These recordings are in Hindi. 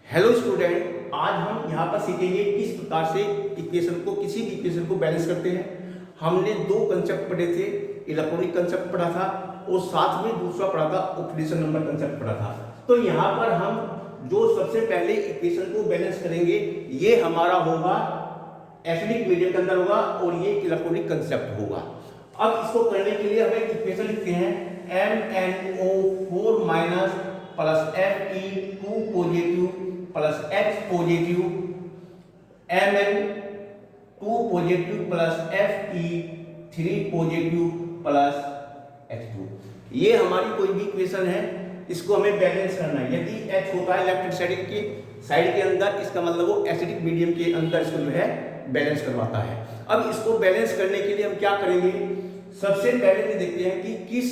हेलो स्टूडेंट, आज हम यहाँ पर सीखेंगे किस प्रकार से इक्वेशन को किसी भी इक्वेशन को बैलेंस करते हैं। हमने दो कंसेप्ट पढ़े थे, इलेक्ट्रॉनिक कंसेप्ट पढ़ा था और साथ में दूसरा पढ़ा था ऑक्सीडेशन नंबर कंसेप्ट पढ़ा था। तो यहाँ पर हम जो सबसे पहले इक्वेशन को बैलेंस करेंगे ये हमारा होगा एसिडिक मीडियम के अंदर होगा और ये इलेक्ट्रॉनिक कंसेप्ट होगा। अब इसको करने के लिए हमें इक्वेशन लिखते हैं MnO4 minus plus Fe2 positive plus H positive Mn2 positive plus Fe3 positive plus H2। ये हमारी कोई भी इक्वेशन है, इसको हमें बैलेंस करना है। यदि H होता है लेफ्ट साइड के अंदर, इसका मतलब वो एसिडिक मीडियम के अंदर इसको जो है बैलेंस करवाता है। अब इसको बैलेंस करने के लिए हम क्या करेंगे, सबसे पहले ये देखते हैं कि किस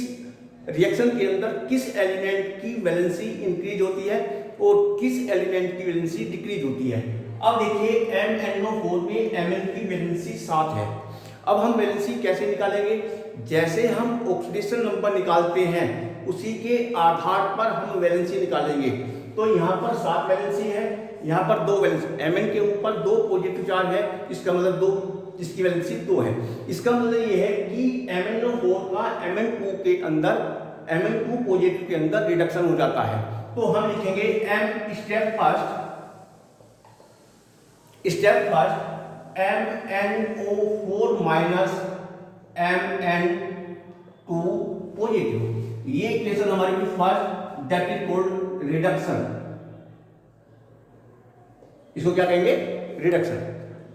रिएक्शन के अंदर किस एलिमेंट की वैलेंसी इंक्रीज होती है और किस एलिमेंट की वैलेंसी डिक्रीज होती है। अब देखिए MnO4 में Mn की वैलेंसी 7 है। अब हम वैलेंसी कैसे निकालेंगे, जैसे हम ऑक्सीडेशन नंबर निकालते हैं उसी के आधार पर हम वैलेंसी निकालेंगे। तो यहाँ पर 7 वैलेंसी है, यहाँ पर 2 वैलेंसी, Mn के ऊपर 2 पॉजिटिव चार्ज है, इसका मतलब 2, इसकी वैलेंसी 2 है। इसका मतलब ये है कि MnO4 का Mn2 के अंदर, Mn2 पॉजिटिव के अंदर रिडक्शन हो जाता है। तो हम लिखेंगे step first MnO4 minus Mn2 positive. ये इक्वेशन हमारी first, that is called reduction. इसको क्या कहेंगे, रिडक्शन।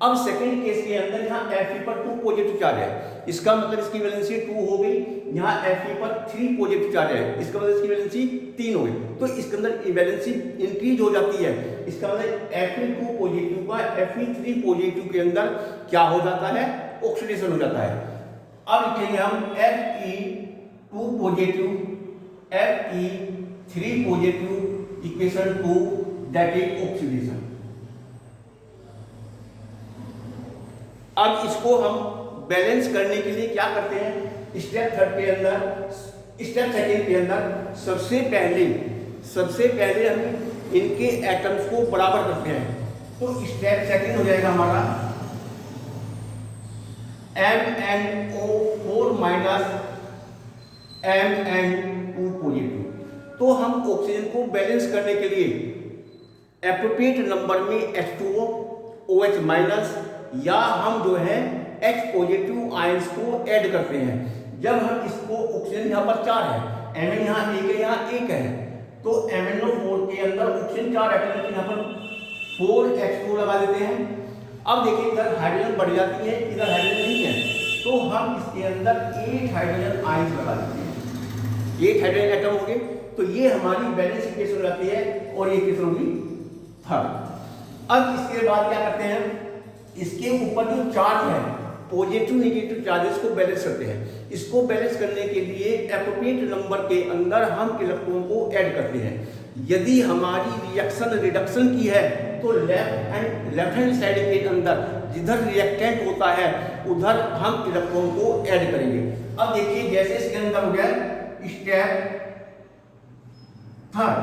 अब सेकंड केस के अंदर यहाँ Fe पर 2 पॉजिटिव चार्ज है, इसका मतलब इसकी वैलेंसी 2 हो गई। यहाँ Fe पर 3 पॉजिटिव चार्ज है, इसका मतलब इसकी वैलेंसी 3 हो गई। तो इसके अंदर वैलेंसी इंक्रीज हो जाती है, इसका मतलब Fe2 पॉजिटिव का Fe3 पॉजिटिव के अंदर क्या हो जाता है, ऑक्सीडेशन हो जाता है। अब लिखेंगे हम Fe2 positive Fe3 positive equation 2, that is oxidation. अब इसको हम बैलेंस करने के लिए क्या करते हैं, स्टेप सेकंड के अंदर सबसे पहले हम इनके एटम्स को बराबर करते हैं। तो स्टेप सेकंड हो जाएगा हमारा MnO4 माइनस Mn2 पॉजिटिव। तो हम ऑक्सीजन को बैलेंस करने के लिए एप्रोप्रिएट नंबर में H2O, OH माइनस या हम जो है H पॉजिटिव आयंस को ऐड करते हैं। जब हम इसको, ऑक्सीजन यहाँ पर 4 है, Mn यहाँ 1 है, यहाँ 1 है, तो MnO4 के अंदर ऑक्सीजन 4 एटम है, यहाँ पर 4H2 लगा देते हैं। अब देखिए इधर हाइड्रोजन बढ़ जाती है, इधर हाइड्रोजन नहीं है, तो हम इसके अंदर 8 हाइड्रोजन आयंस लगा देते हैं। 8 हाइड्रोजन एटम हो गए, तो ये हमारी बैलेंस इक्वेशन हो जाती है और ये इक्वेशन होगी थर्ड। अब इसके बाद क्या करते हैं, इसके ऊपर जो चार्ज है, पॉजिटिव नेगेटिव चार्जेस को बैलेंस करते हैं। इसको बैलेंस करने के लिए एप्रोप्रिएट नंबर के अंदर हम इलेक्ट्रॉन को ऐड करते हैं। यदि हमारी रिएक्शन रिडक्शन की है तो लेफ्ट हैंड साइड के अंदर जिधर रिएक्टेंट होता है उधर हम इलेक्ट्रॉन को ऐड करेंगे। अब देखिए जैसे इसके अंदर हो गया step third,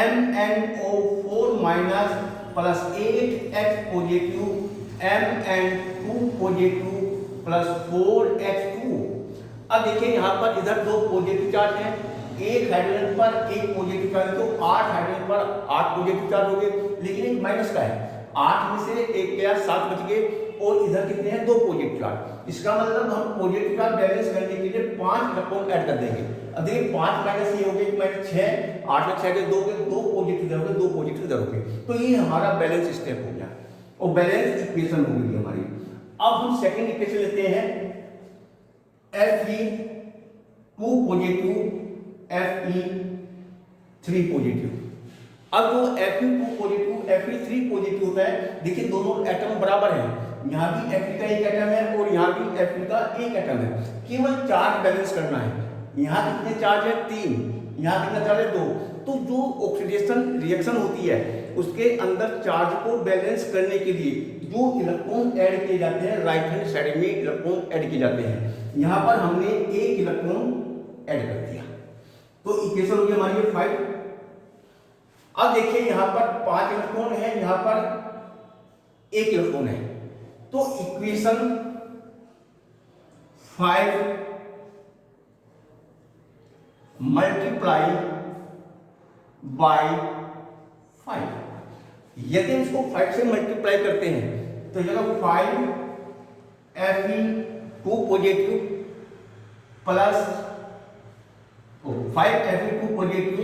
MnO4 minus plus 8H positive Mn2 positive plus 4H2। अब देखिए यहाँ पर इधर 2 पॉजिटिव चार्ज हैं, एक हाइड्रोजन पर 1 पॉजिटिव चार्ज, तो 8 हाइड्रोजन पर 8 पॉजिटिव चार्ज हो गए, लेकिन एक माइनस का है, 8 में से 1 गया, 7 बच गए, और इधर कितने हैं, 2 पॉजिटिव चार्ज। इसका मतलब हम पॉजिटिव चार्ज बैलेंस करने के लिए 5 इलेक्ट्रॉन ऐड कर देंगे। अब देखिए 5 माइनस ये हो गए, माइनस 6, 8 में 6 के 2 के 2 पॉजिटिव इधर हो गए, 2 पॉजिटिव इधर हो गए। तो ये हमारा बैलेंस स्टेप हो गया और बैलेंस इक्वेशन हो गई हमारी। अब हम सेकंड इक्वेशन लेते हैं Fe2 पॉजिटिव Fe3 पॉजिटिव। अब जो Fe2 पॉजिटिव Fe3 पॉजिटिव होता है, देखिए दोनों एटम बराबर हैं, यहाँ भी Fe का एक एटम है और यहाँ भी Fe का एक एटम है। केवल चार्ज बैलेंस करना है, यहाँ कितने चार्ज है, 3, यहाँ कितना चार्ज है, 2। तो जो ऑक्सीडेशन रिएक्शन होती है उसके अंदर चार्ज को बैलेंस करने के लिए जो इलेक्ट्रॉन ऐड किए जाते हैं, राइट हैंड साइड में इलेक्ट्रॉन ऐड किए जाते हैं। यहाँ पर हमने 1 इलेक्ट्रॉन ऐड कर दिया, तो इक्वेशन हो गई हमारी 5। अब देखिए यहां पर 5 इलेक्ट्रॉन है, यहां पर 1 इलेक्ट्रॉन है, तो इक्वेशन 5 मल्टीप्लाई बाय 5, यदि हम इसको 5 से मल्टीप्लाई करते हैं तो जगह 5 Fe2 positive plus 5 Fe2 positive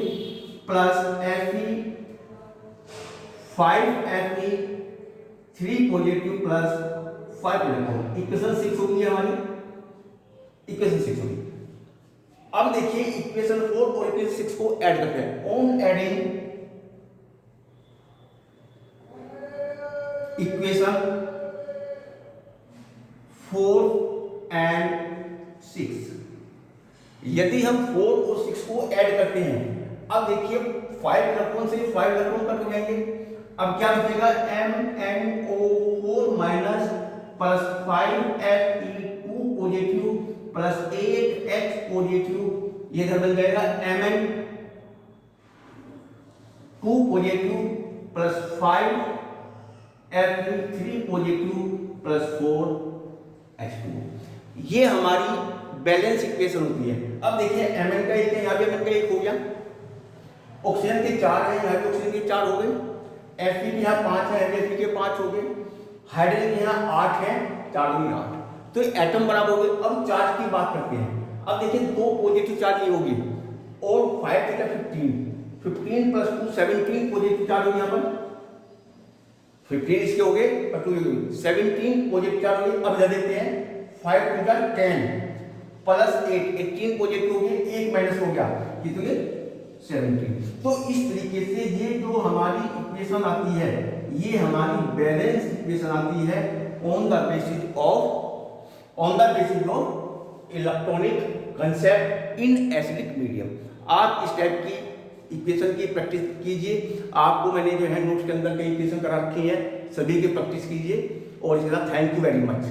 plus Fe3 positive plus 5 electron, equation 6 होगी हमारी, इक्वेशन 6 होगी। अब देखिए इक्वेशन 4 और इक्वेशन 6 को ऐड करते हैं। ऑन एडिंग इक्वेशन 4 एंड 6, यदि हम 4 और 6 को ऐड करते हैं, अब देखिए 5 इलेक्ट्रॉन से 5 इलेक्ट्रॉन कट हो जाएंगे, अब क्या बचेगा MnO4 minus plus 5Fe2 positive plus 8H positive, ये इधर बन जाएगा Mn2 positive plus 5Fe3 positive plus 4H2, ये हमारी बैलेंस इक्वेशन होती है। अब देखिए Mn का 1 है, यहाँ भी Mn का 1 हो गया, ऑक्सीजन के 4 है, यहाँ भी ऑक्सीजन के 4 हो गए, Fe के यहाँ 5 है, Fe के 5 हो गए, हाइड्रोजन के यहाँ 8 है, 4 में 8, तो एटम बराबर हो गए। अब चार्ज की बात करते हैं, अब देखिए 2 पॉजिटिव चार्ज ये होगी और 5 × 15 प्लस 2 17 पॉजिटिव चार्ज होगी, यहाँ पर 15 इसके हो गए और 2 17 पॉजिटिव चार्ज हो गए। अब इधर देखते हैं 5 × 10 प्लस 8 18 पॉजिटिव हो गए, 1 माइनस हो गया, कितने 17। तो इस तरीके से ये जो हमारी इक्वेशन आती है, ये हमारी बैलेंस इक्वेशन आती है on the basis of electronic concept in acidic medium. आप इस टाइप की इक्वेशन की प्रैक्टिस कीजिए, आपको मैंने जो है नोट्स के अंदर कई इक्वेशन करा रखी है, सभी की प्रैक्टिस कीजिए और इसके साथ थैंक यू वेरी मच।